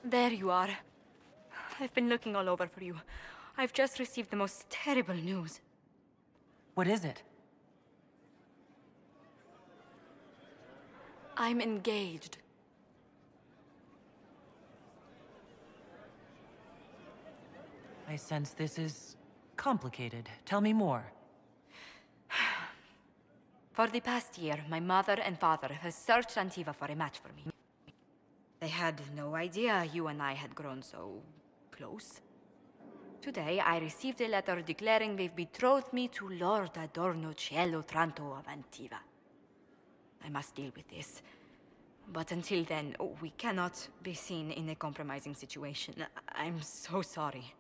There you are. I've been looking all over for you. I've just received the most terrible news. What is it? I'm engaged. I sense this is complicated. Tell me more. For the past year, my mother and father have searched Antiva for a match for me. They had no idea you and I had grown so close. Today, I received a letter declaring they've betrothed me to Lord Adorno Cielo Tranto of Antiva. I must deal with this. But until then, we cannot be seen in a compromising situation. I'm so sorry.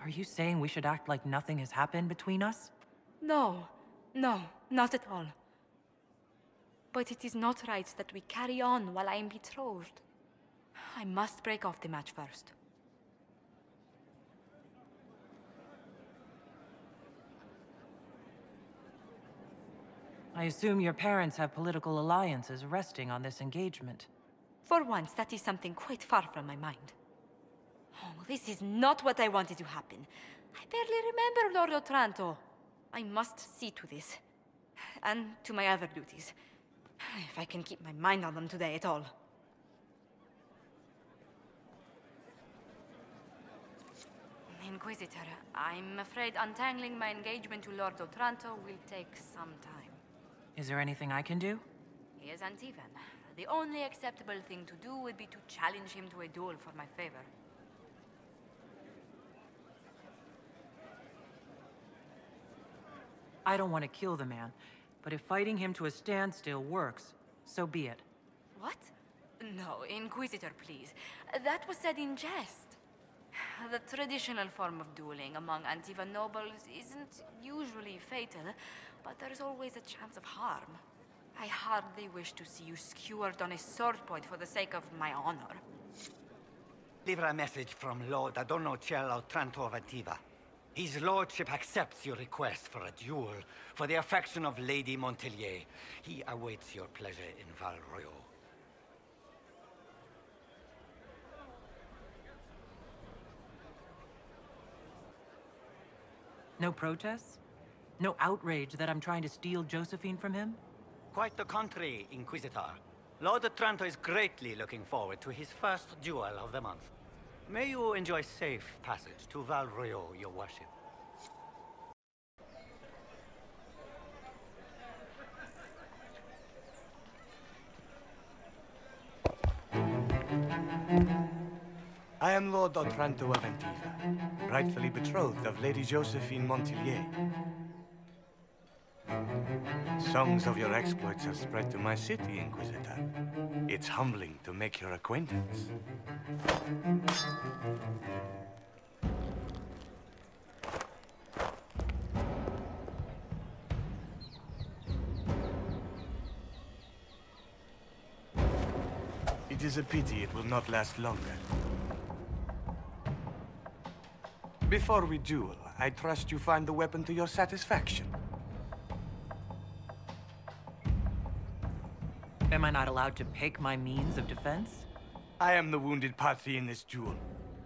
Are you saying we should act like nothing has happened between us? No, not at all. But it is not right that we carry on while I am betrothed. I must break off the match first. I assume your parents have political alliances resting on this engagement. For once, that is something quite far from my mind. Oh, this is not what I wanted to happen. I barely remember Lord Otranto. I must see to this. And to my other duties. If I can keep my mind on them today at all. Inquisitor, I'm afraid untangling my engagement to Lord Otranto will take some time. Is there anything I can do? He is Antivan. The only acceptable thing to do would be to challenge him to a duel for my favor. I don't want to kill the man, but if fighting him to a standstill works, so be it. What? No, Inquisitor, please. That was said in jest. The traditional form of dueling among Antivan nobles isn't usually fatal, but there's always a chance of harm. I hardly wish to see you skewered on a sword point for the sake of my honor. Deliver a message from Lord Adorno Cielo Tranto of Antiva. His lordship accepts your request for a duel for the affection of Lady Montelier. He awaits your pleasure in Val Royeaux. No protests? No outrage that I'm trying to steal Josephine from him? Quite the contrary, Inquisitor. Lord Otranto is greatly looking forward to his first duel of the month. May you enjoy safe passage to Val Royeaux, your worship. I am Lord Otranto of Antiva, rightfully betrothed of Lady Josephine Montelier. Songs of your exploits have spread to my city, Inquisitor. It's humbling to make your acquaintance. It is a pity it will not last longer. Before we duel, I trust you find the weapon to your satisfaction. Am I not allowed to pick my means of defense? I am the wounded party in this duel.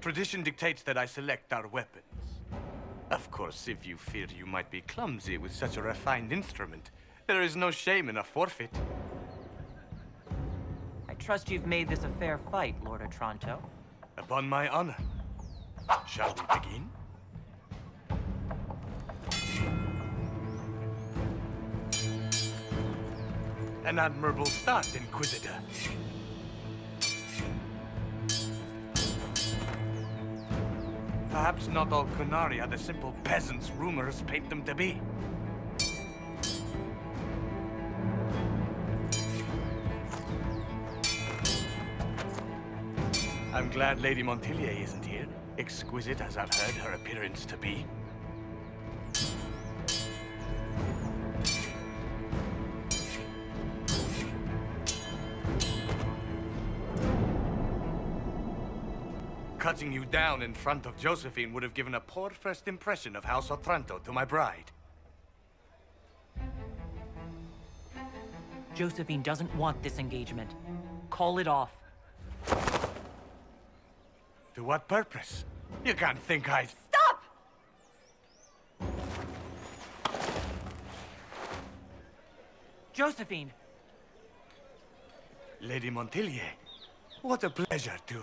Tradition dictates that I select our weapons. Of course, if you fear you might be clumsy with such a refined instrument, there is no shame in a forfeit. I trust you've made this a fair fight, Lord Otranto. Upon my honor. Shall we begin? An admirable start, Inquisitor. Perhaps not all Qunari are the simple peasants rumors paint them to be. I'm glad Lady Montelier isn't here, exquisite as I've heard her appearance to be. Cutting you down in front of Josephine would have given a poor first impression of House Otranto to my bride. Josephine doesn't want this engagement. Call it off. To what purpose? You can't think I... Stop! Josephine! Lady Montilyet, what a pleasure to...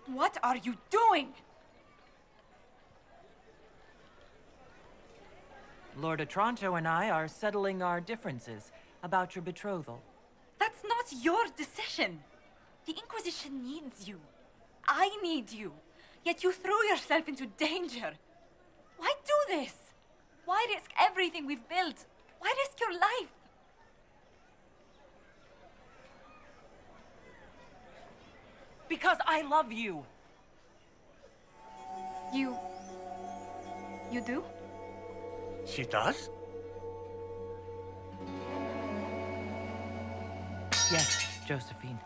What are you doing? Lord Otranto and I are settling our differences about your betrothal. That's not your decision. The Inquisition needs you. I need you. Yet you threw yourself into danger. Why do this? Why risk everything we've built? Why risk your life? Because I love you! You do? She does? Yes, Josephine.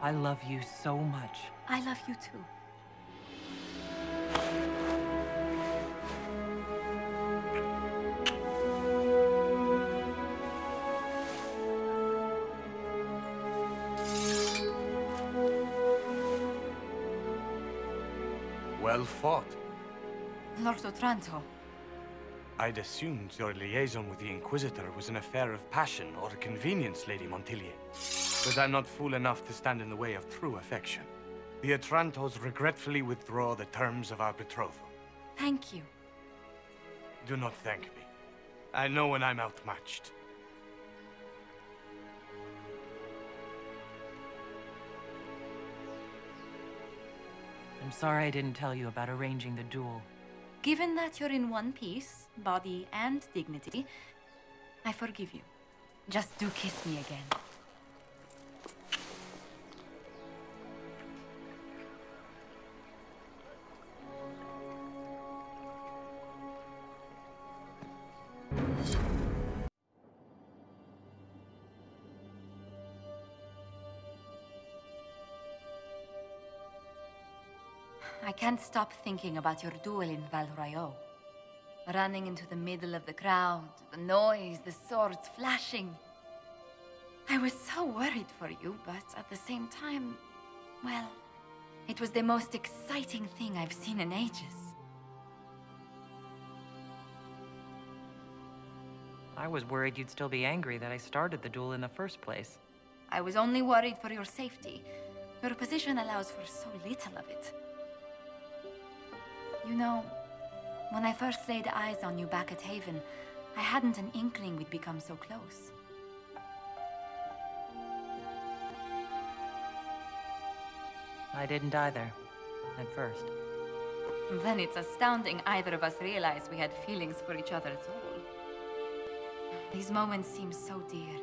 I love you so much. I love you too. Well fought. Lord Otranto. I'd assumed your liaison with the Inquisitor was an affair of passion or convenience, Lady Montilyet. But I'm not fool enough to stand in the way of true affection. The Otrantos regretfully withdraw the terms of our betrothal. Thank you. Do not thank me. I know when I'm outmatched. I'm sorry I didn't tell you about arranging the duel. Given that you're in one piece, body and dignity, I forgive you. Just do kiss me again. I can't stop thinking about your duel in Val Royeaux. Running into the middle of the crowd, the noise, the swords flashing. I was so worried for you, but at the same time, well, it was the most exciting thing I've seen in ages. I was worried you'd still be angry that I started the duel in the first place. I was only worried for your safety. Your position allows for so little of it. You know, when I first laid eyes on you back at Haven, I hadn't an inkling we'd become so close. I didn't either, at first. Then it's astounding either of us realized we had feelings for each other at all. These moments seem so dear,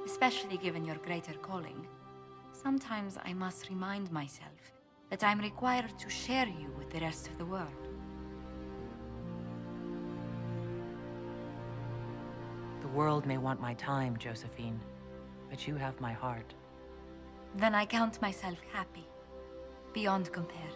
especially given your greater calling. Sometimes I must remind myself that I'm required to share you with the rest of the world. The world may want my time, Josephine, but you have my heart. Then I count myself happy, beyond compare.